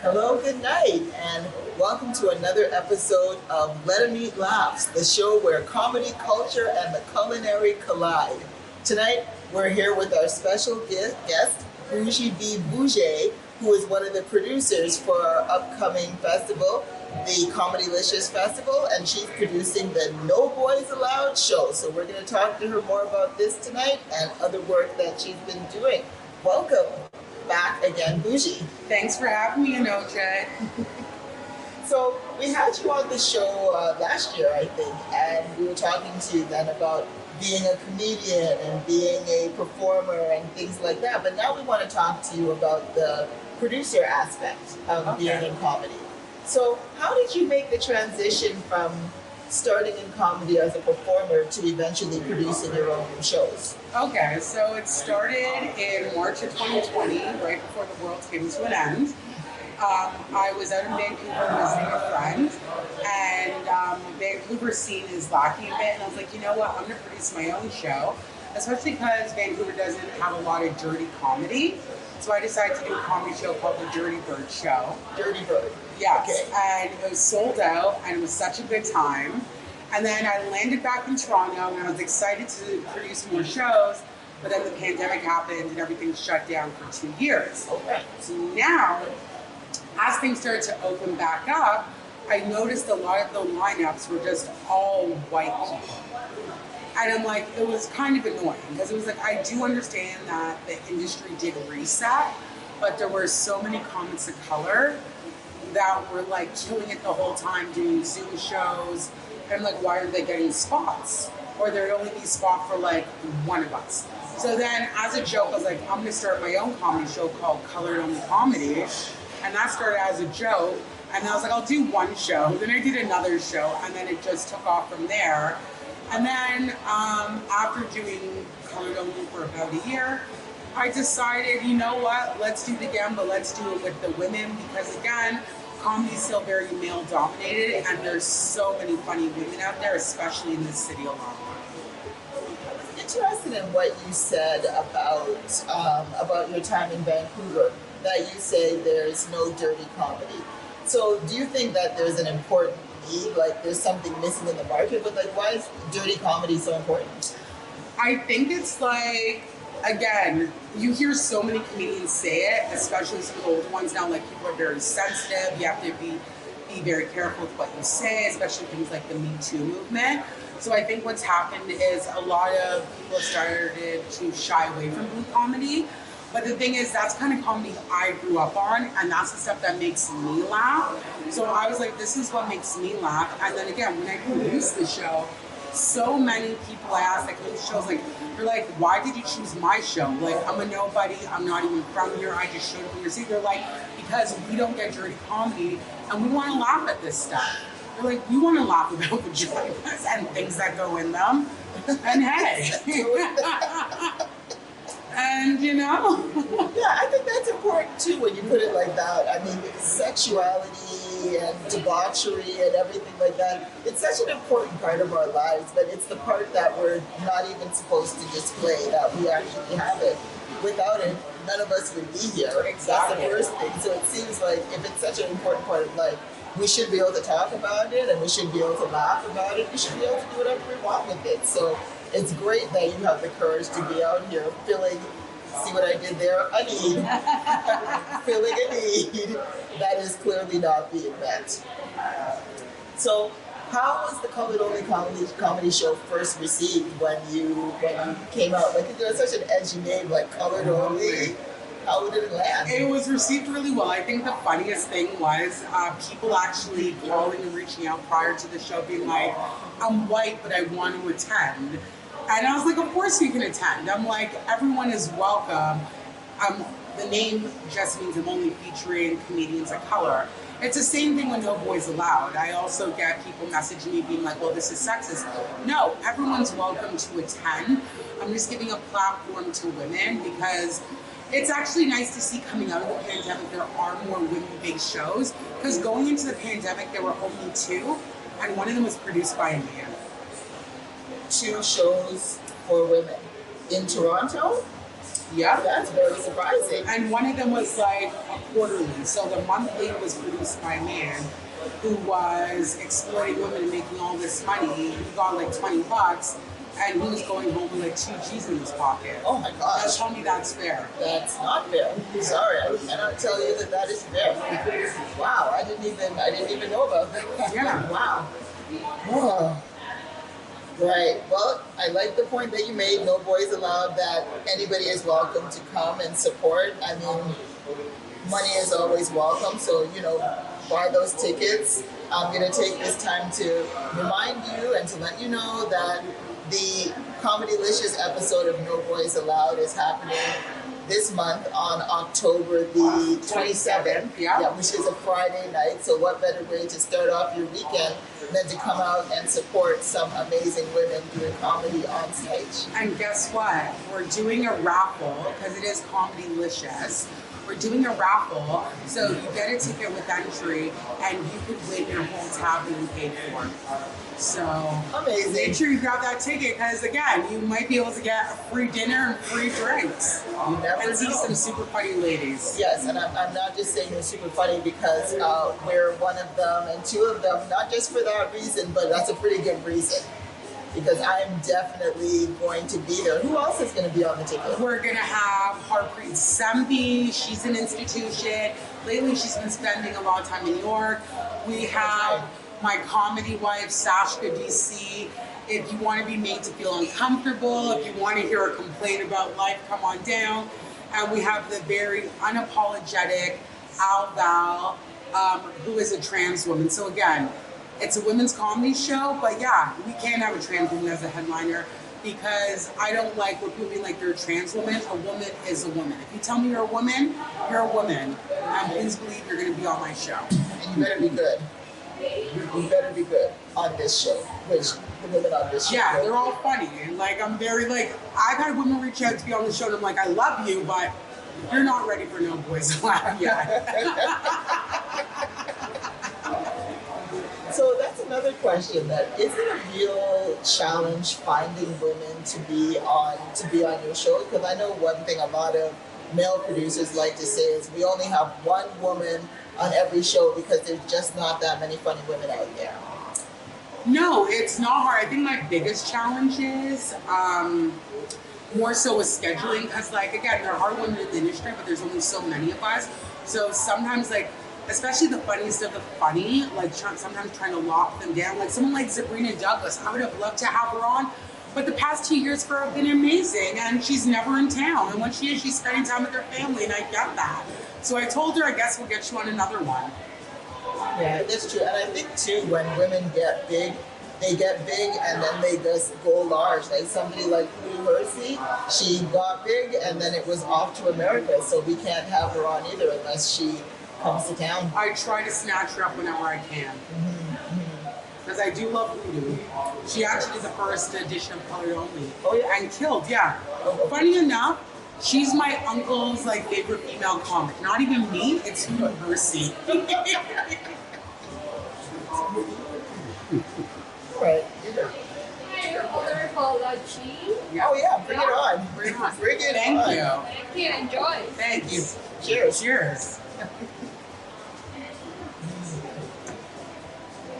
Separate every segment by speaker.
Speaker 1: Hello, good night, and welcome to another episode of Let 'em Eat Laughs, the show where comedy, culture, and the culinary collide. Tonight, we're here with our special guest, Bougie B, who is one of the producers for our upcoming festival, the Comedyliscious Festival, and she's producing the No Boys Allowed show. So we're going to talk to her more about this tonight and other work that she's been doing. Welcome back again, Bougie.
Speaker 2: Thanks for having me, Anoja.
Speaker 1: So we had you on the show last year, I think, and we were talking to you then about being a comedian and being a performer and things like that. But now we want to talk to you about the producer aspect of being in comedy. So how did you make the transition from starting in comedy as a performer to eventually producing your own shows?
Speaker 2: Okay, so it started in March of 2020, right before the world came to an end. I was out in Vancouver visiting a friend, and Vancouver scene is lacking a bit, and I was like, you know what, I'm going to produce my own show, especially because Vancouver doesn't have a lot of dirty comedy. So I decided to do a comedy show called The Dirty Bird Show.
Speaker 1: Dirty Bird.
Speaker 2: Yes,
Speaker 1: Okay.
Speaker 2: and it was sold out, and it was such a good time. And then I landed back in Toronto, and I was excited to produce more shows, but then the pandemic happened, and everything shut down for 2 years.
Speaker 1: Okay.
Speaker 2: So now, as things started to open back up, I noticed a lot of the lineups were just all white people. And I'm like, it was kind of annoying, because it was like, I do understand that the industry did reset, but there were so many comics of color that were like killing it the whole time, doing Zoom shows. And like, why are they getting spots? Or there'd only be a spot for like one of us. So then as a joke, I was like, I'm gonna start my own comedy show called Colored Only Comedy. And that started as a joke. And then I was like, I'll do one show. Then I did another show, and then it just took off from there. And then after doing Colored Only for about a year, I decided, you know what, let's do it again, but let's do it with the women, because again, comedy is still very male dominated, and there's so many funny women out there, especially in this city alone.
Speaker 1: I'm interested in what you said about your time in Vancouver, that you say there's no dirty comedy. So do you think that there's an important need, like there's something missing in the market, but like why is dirty comedy so important?
Speaker 2: I think it's like, again, you hear so many comedians say it, especially some of the older ones now, like people are very sensitive, you have to be very careful with what you say, especially things like the Me Too movement. So I think what's happened is a lot of people started to shy away from blue comedy. But the thing is, that's kind of comedy I grew up on, and that's the stuff that makes me laugh. So I was like, this is what makes me laugh. And then again, when I produced the show, so many people I asked, like, those shows, like, they're like, why did you choose my show? Like, I'm a nobody, I'm not even from here, I just showed up in your seat. They're like, because we don't get dirty comedy, and we want to laugh at this stuff. They're like, we want to laugh about vaginas and things that go in them. And hey. And you know?
Speaker 1: Yeah, I think that's important too when you put it like that. I mean, sexuality and debauchery and everything like that, it's such an important part of our lives, but it's the part that we're not even supposed to display, that we actually have it. Without it, none of us would be here.
Speaker 2: Exactly.
Speaker 1: That's the first thing. So it seems like if it's such an important part of life, we should be able to talk about it, and we should be able to laugh about it. We should be able to do whatever we want with it. So it's great that you have the courage to be out here filling See what I did there? A need. Filling a need that is clearly not being met. So, how was the Colored Only comedy show first received when you came out? Like, it was such an edgy name, like Colored Only. How did it land?
Speaker 2: It was received really well. I think the funniest thing was people actually calling and reaching out prior to the show being like, I'm white, but I want to attend. And I was like, of course you can attend. I'm like, everyone is welcome. The name just means I'm only featuring comedians of color. It's the same thing with No Boys Allowed. I also get people messaging me being like, well, this is sexist. No, everyone's welcome to attend. I'm just giving a platform to women because it's actually nice to see coming out of the pandemic there are more women-based shows. Because going into the pandemic, there were only 2, and one of them was produced by a man.
Speaker 1: 2 shows for women in Toronto?
Speaker 2: Yeah.
Speaker 1: That's very surprising.
Speaker 2: And one of them was like a quarterly. So the monthly was produced by a man who was exploiting women and making all this money. He got like $20 and he was going home with like 2 G's in his pocket.
Speaker 1: Oh my gosh.
Speaker 2: Now tell me that's fair.
Speaker 1: That's not fair. Sorry, I cannot tell you that is fair. Wow, I didn't even know about that.
Speaker 2: Yeah.
Speaker 1: Wow. Oh. Right. Well, I like the point that you made, No Boys Allowed, that anybody is welcome to come and support. I mean, money is always welcome, so, buy those tickets. I'm going to take this time to remind you and to let you know that the Comedyliscious episode of No Boys Allowed is happening this month on October the 27th,
Speaker 2: yeah,
Speaker 1: which is a Friday night. So what better way to start off your weekend than to come out and support some amazing women doing comedy on stage.
Speaker 2: And guess what? We're doing a raffle because it is Comedyliscious. We're doing a raffle, so you get a ticket with entry, and you could win your whole tab being paid for. So
Speaker 1: amazing.
Speaker 2: Make sure you grab that ticket because again, you might be able to get a free dinner and free drinks.
Speaker 1: You never
Speaker 2: and see
Speaker 1: know.
Speaker 2: some super funny ladies.
Speaker 1: Yes, and I'm not just saying you're super funny because we're one of them and 2 of them, not just for that reason, but that's a pretty good reason. Because I'm definitely going to be there. Who else is going to be on the ticket?
Speaker 2: We're going to have Harpreet Sembi. She's an institution. Lately, she's been spending a lot of time in New York. We have my comedy wife, Sashka DC. If you want to be made to feel uncomfortable, if you want to hear a complaint about life, come on down. And we have the very unapologetic Al Val, who is a trans woman. So again, it's a women's comedy show, but yeah, we can't have a trans woman as a headliner because I don't like when people being like they're a trans woman. A woman is a woman. If you tell me you're a woman, you're a woman. And please believe you're going to be on my show.
Speaker 1: And you better be good. You better be good on this show. Which the women on this show.
Speaker 2: Yeah, they're all funny. And like, I'm very like, I've had women reach out to be on the show and I'm like, I love you, but you're not ready for No Boys Allowed yet.
Speaker 1: So that's another question. That is it a real challenge finding women to be on your show? Because I know one thing a lot of male producers like to say is we only have one woman on every show because there's just not that many funny women out there.
Speaker 2: No, it's not hard. I think my biggest challenge is more so with scheduling because, like, again, there are women in the industry, but there's only so many of us. So sometimes, like, especially the funniest of the funny, like sometimes trying to lock them down. Like someone like Sabrina Douglas, I would have loved to have her on, but the past 2 years for her have been amazing and she's never in town. And when she is, she's spending time with her family and I get that. So I told her, I guess we'll get you on another one.
Speaker 1: Yeah, that's true. And I think too, when women get big, they get big and then they just go large. Like somebody like Lou Hersey, she got big and then it was off to America. So we can't have her on either unless she comes to town.
Speaker 2: I try to snatch her up whenever I can. Because I do love Lulu. She actually did the first edition of Colored Only.
Speaker 1: Oh yeah?
Speaker 2: And killed, yeah. Funny enough, she's my uncle's like favorite female comic. Not even me, it's Lou Hersey.
Speaker 1: Right.
Speaker 3: Order for the cheese.
Speaker 1: Oh yeah, bring it on.
Speaker 2: Bring it on.
Speaker 1: Bring it
Speaker 2: Thank
Speaker 1: on.
Speaker 2: you.
Speaker 3: Thank you. Enjoy.
Speaker 2: Thank you.
Speaker 1: Cheers.
Speaker 2: Cheers.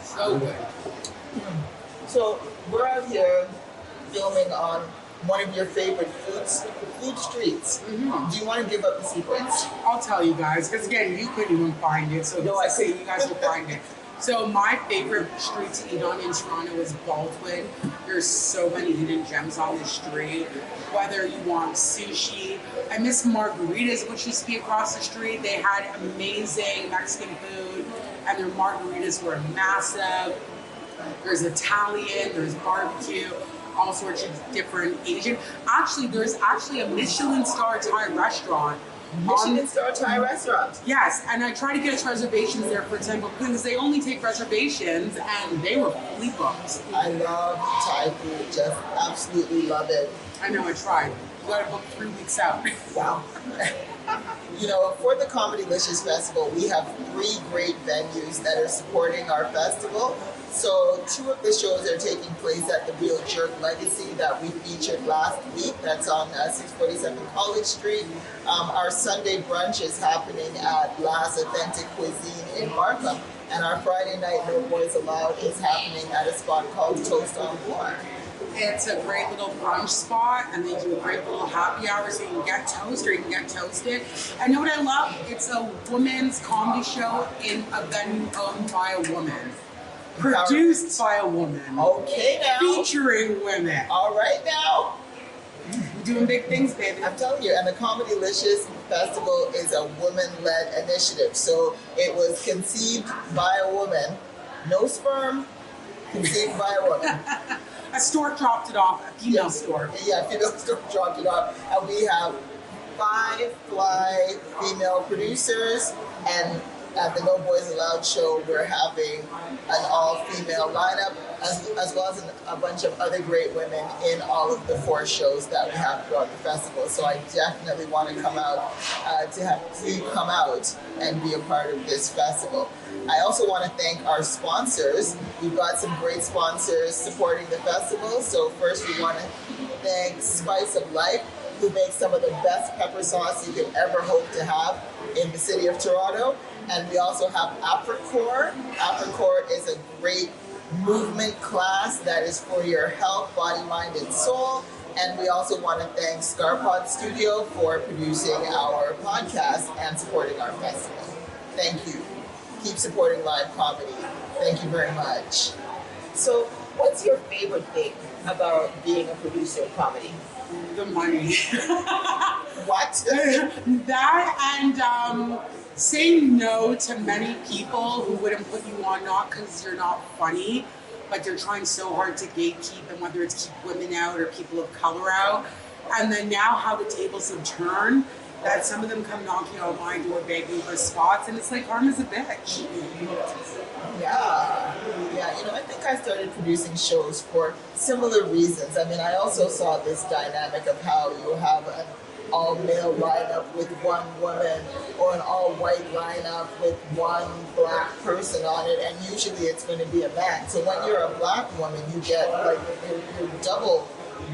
Speaker 2: So good.
Speaker 1: So we're out here filming on one of your favorite food streets.
Speaker 2: Mm-hmm.
Speaker 1: Do you want to give up the secrets?
Speaker 2: I'll tell you guys, because again, you couldn't even find it, so
Speaker 1: No, I
Speaker 2: say
Speaker 1: couldn't.
Speaker 2: you guys will find it. So my favorite street to eat on in Toronto is Baldwin. There's so many hidden gems on the street. Whether you want sushi, I miss margaritas, which used to be across the street. They had amazing Mexican food, and their margaritas were massive. There's Italian, there's barbecue, all sorts of different Asian. Actually, there's actually a Michelin star Thai restaurant.
Speaker 1: Michigan Star Thai restaurant.
Speaker 2: Yes, and I try to get us reservations there for example, because they only take reservations, and they were fully booked.
Speaker 1: I love Thai food, just absolutely love it.
Speaker 2: I know, I tried. You got to book 3 weeks out.
Speaker 1: Wow. You know, for the Comedyliscious Festival, we have 3 great venues that are supporting our festival. So 2 of the shows are taking place at the Real Jerk Legacy that we featured last week. That's on 647 College Street. Our Sunday brunch is happening at La's Authentic Cuisine in Markham. And our Friday night No Boys Allowed is happening at a spot called Toast on Floor.
Speaker 2: It's a great little brunch spot, and they do a great little happy hour, so you can get toast or you can get toasted. I know what I love? It's a women's comedy show in a venue owned by a woman. Produced by a woman.
Speaker 1: Okay now.
Speaker 2: Featuring women.
Speaker 1: All right now.
Speaker 2: We're doing big things, baby.
Speaker 1: I'm telling you, and the Comedyliscious Festival is a woman-led initiative. So it was conceived by a woman, no sperm, conceived by a woman.
Speaker 2: A stork dropped it off, a female stork.
Speaker 1: Yeah, female stork dropped it off. And we have 5 fly female producers, and at the No Boys Allowed show, we're having an all-female lineup, as well as a bunch of other great women in all of the 4 shows that we have throughout the festival. So I definitely want to come out to have you come out and be a part of this festival. I also want to thank our sponsors. We've got some great sponsors supporting the festival. So first we want to thank Spice of Life, who makes some of the best pepper sauce you could ever hope to have in the city of Toronto. And we also have Africore. Africore is a great movement class that is for your health, body, mind, and soul. And we also want to thank Scarpod Studio for producing our podcast and supporting our festival. Thank you. Keep supporting live comedy. Thank you very much. So, what's your favorite thing about being a producer of comedy?
Speaker 2: The money.
Speaker 1: What?
Speaker 2: That and saying no to many people who wouldn't put you on, not because you're not funny, but they're trying so hard to gatekeep, and whether it's keep women out or people of color out. And then now how the tables have turned, that some of them come knocking on my door begging for spots, and it's like, karma's a bitch.
Speaker 1: Yeah, you know, I think I started producing shows for similar reasons. I mean, I also saw this dynamic of how you have an all-male lineup with one woman, or an all-white lineup with one black person on it, and usually it's going to be a man. So when you're a black woman, you get like you're double,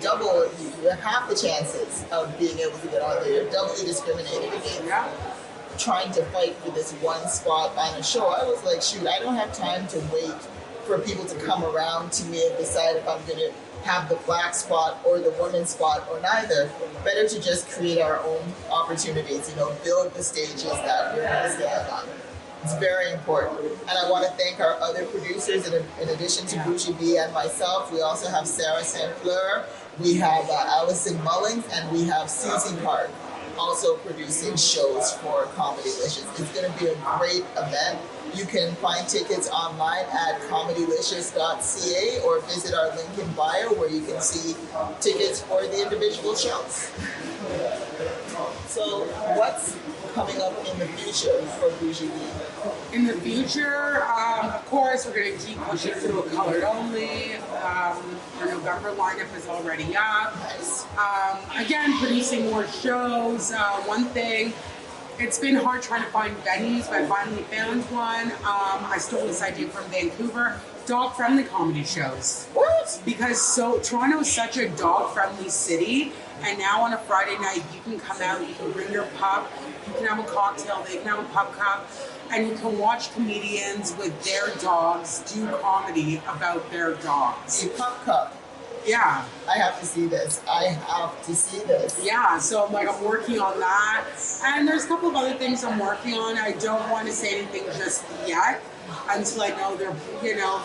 Speaker 1: you have half the chances of being able to get on there. You're doubly discriminated against. Trying to fight for this one spot on a show, I was like, shoot, I don't have time to wait for people to come around to me and decide if I'm going to have the black spot or the woman spot or neither. Better to just create our own opportunities, you know, build the stages that we're going to stand on. It's very important. And I want to thank our other producers. In addition to Bougie B and myself, we also have Sarah St. Fleur, we have Allison Mullings, and we have Susie Park, also producing shows for Comedyliscious. It's going to be a great event. You can find tickets online at comedyliscious.ca or visit our link in bio where you can see tickets for the individual shows. So what's coming up in the future for Bougie B?
Speaker 2: In the future, of course, we're going to keep pushing through a colored only. Our November lineup is already up.
Speaker 1: Nice.
Speaker 2: Again, producing more shows. One thing, it's been hard trying to find venues, but I finally found one. I stole this idea from Vancouver. Dog-friendly comedy shows.
Speaker 1: What?
Speaker 2: Because Toronto is such a dog-friendly city, and now on a Friday night, you can come out, you can bring your pup, you can have a cocktail, they can have a pup cup, and you can watch comedians with their dogs do comedy about their dogs.
Speaker 1: A pup cup.
Speaker 2: Yeah.
Speaker 1: I have to see this. I have to see this.
Speaker 2: Yeah, so I'm working on that. And there's a couple of other things I'm working on. I don't want to say anything just yet until I know they're,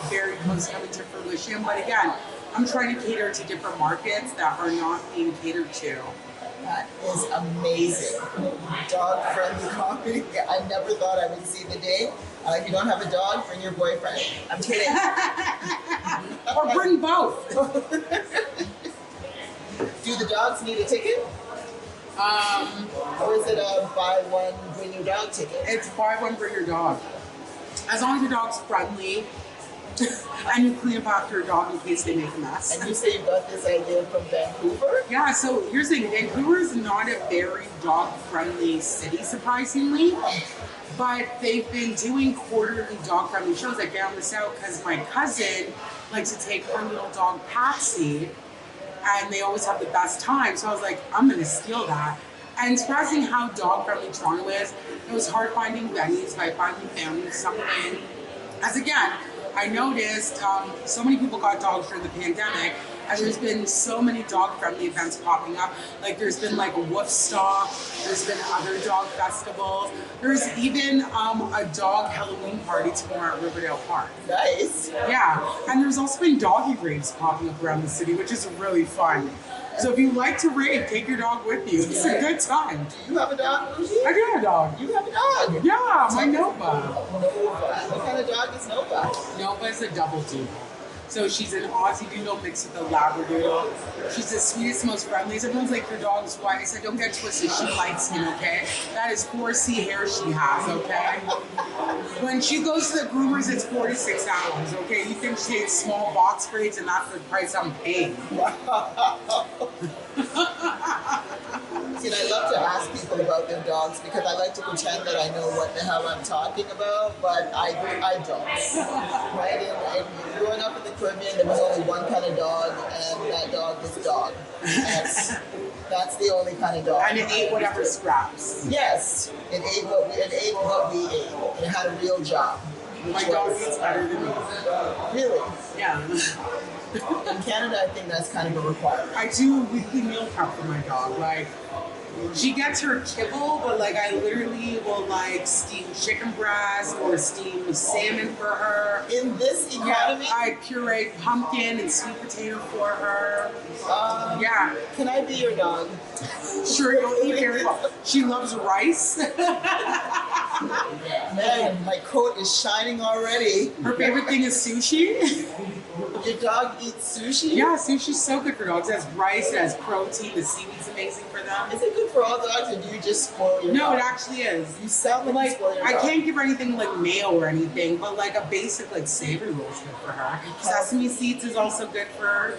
Speaker 2: very close to coming to fruition. But again, I'm trying to cater to different markets that are not being catered to.
Speaker 1: That is amazing. Dog-friendly comedy. I never thought I would see the day. If you don't have a dog, bring your boyfriend. I'm kidding.
Speaker 2: Or bring both.
Speaker 1: Do the dogs need a ticket? Or is it a buy one, bring your dog ticket?
Speaker 2: It's buy one, bring your dog. As long as your dog's friendly and you clean up after your dog in case they make a mess.
Speaker 1: And you say you got this idea from Vancouver?
Speaker 2: Yeah, so here's the thing. Vancouver is not a very dog-friendly city, surprisingly. But they've been doing quarterly dog-friendly shows. I found this out because my cousin likes to take her little dog, Patsy, and they always have the best time. So I was like, I'm going to steal that. And surprising how dog-friendly Toronto is, it was hard finding venues, but I finally found something. As again, I noticed so many people got dogs during the pandemic, and there's been so many dog-friendly events popping up. Like there's been Woofstock, there's been other dog festivals. There's even a dog Halloween party tomorrow at Riverdale Park.
Speaker 1: Nice.
Speaker 2: Yeah, and there's also been doggy raves popping up around the city, which is really fun. So if you like to rave, take your dog with you. It's a good time.
Speaker 1: Do you have a dog, Bougie?
Speaker 2: I do have a dog.
Speaker 1: You have a dog?
Speaker 2: Yeah, my Nova.
Speaker 1: Nova. What kind of dog is Nova?
Speaker 2: Nova is a double doodle. So she's an Aussie Doodle mixed with a Labradoodle. She's the sweetest, most friendliest. Everyone's like, your dog's white. I said, don't get twisted. She light skin, okay? That is 4C hair she has, okay? When she goes to the groomers, it's $46, okay? You think she hates small box braids and that's the price I'm paying.
Speaker 1: See, I love to ask people about their dogs because I like to pretend that I know what the hell I'm talking about, but I don't. Right? And growing up in the Caribbean, there was only one kind of dog, and that dog was dog. That's the only kind of dog.
Speaker 2: And it ate whatever scraps.
Speaker 1: Yes, it ate what we ate. It had a real job.
Speaker 2: My dog eats better than me.
Speaker 1: Really?
Speaker 2: Yeah.
Speaker 1: In Canada, I think that's kind of a requirement.
Speaker 2: I do weekly meal prep for my dog. She gets her kibble, but I literally will steam chicken breast or steam salmon for her.
Speaker 1: In this economy?
Speaker 2: Yeah, I puree pumpkin and sweet potato for her. Yeah.
Speaker 1: Can I be your dog?
Speaker 2: Sure, you'll eat very well. She loves rice.
Speaker 1: Man, my coat is shining already.
Speaker 2: Her favorite thing is sushi.
Speaker 1: Your dog eats sushi?
Speaker 2: Yeah, sushi's so good for dogs. It has rice, it has protein, the seaweed's amazing for them.
Speaker 1: Is it good for all dogs, or do you just spoil your dog?
Speaker 2: No, it actually is.
Speaker 1: You sound like you spoil your
Speaker 2: I
Speaker 1: dog.
Speaker 2: can't give her anything mayo or anything, but a basic savory roll is good for her. Sesame seeds is also good for her.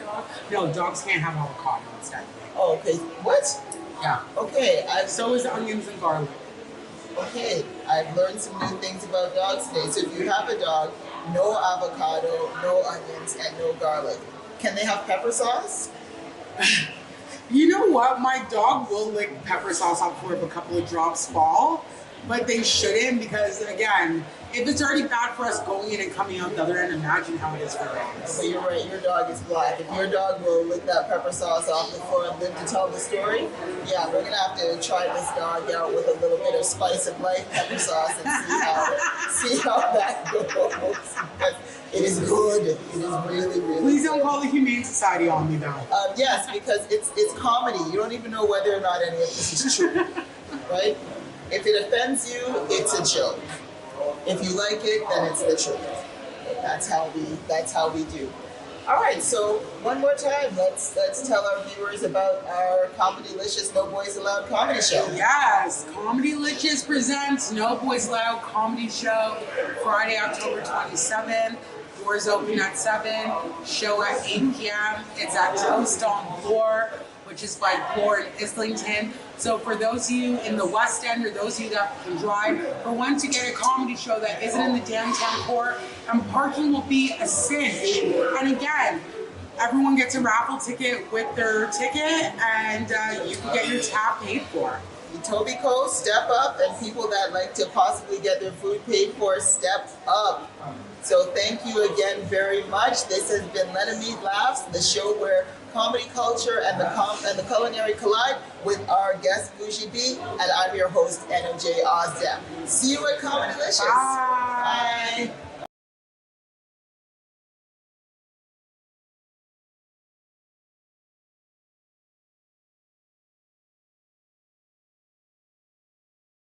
Speaker 2: No, dogs can't have avocado instead.
Speaker 1: Oh, okay. What?
Speaker 2: Yeah.
Speaker 1: Okay,
Speaker 2: So is onions and garlic.
Speaker 1: Okay, I've learned some new things about dogs today. So if you have a dog, no avocado, no onions, and no garlic. Can they have pepper sauce?
Speaker 2: You know what? My dog will lick pepper sauce off for if a couple of drops fall, but they shouldn't because, again, if it's already bad for us going in and coming out the other end, imagine how it is for dogs.
Speaker 1: So you're right, your dog is black. If your dog will lick that pepper sauce off before and live to tell the story, yeah, we're gonna have to try this dog out with a little bit of spice of life pepper sauce and see how that goes. It is good. It is really, really
Speaker 2: Please don't
Speaker 1: good.
Speaker 2: call the Humane Society on me, though.
Speaker 1: Yes, because it's comedy. You don't even know whether or not any of this is true, right? If it offends you, it's a joke. If you like it, then it's the truth. That's how we do. All right, so one more time, let's tell our viewers about our Comedyliscious No Boys Allowed comedy show.
Speaker 2: Yes, Comedyliscious presents No Boys Allowed comedy show, Friday, October 27th. Doors open at 7, show at 8 p.m. It's at Toast on Bloor, which is by Bloor in Islington. So for those of you in the West End or those of you that can drive, for one, to get a comedy show that isn't in the downtown core, and parking will be a cinch. And again, everyone gets a raffle ticket with their ticket, and you can get your tab paid for.
Speaker 1: Etobicoke, step up, and people that like to possibly get their food paid for, step up. So thank you again very much. This has been Let 'Em Eat Laughs, the show where comedy culture and the culinary collide with our guest Bougie B, and I'm your host NOJ Ozdem. See you at Comedyliscious.
Speaker 2: Bye.
Speaker 1: Bye.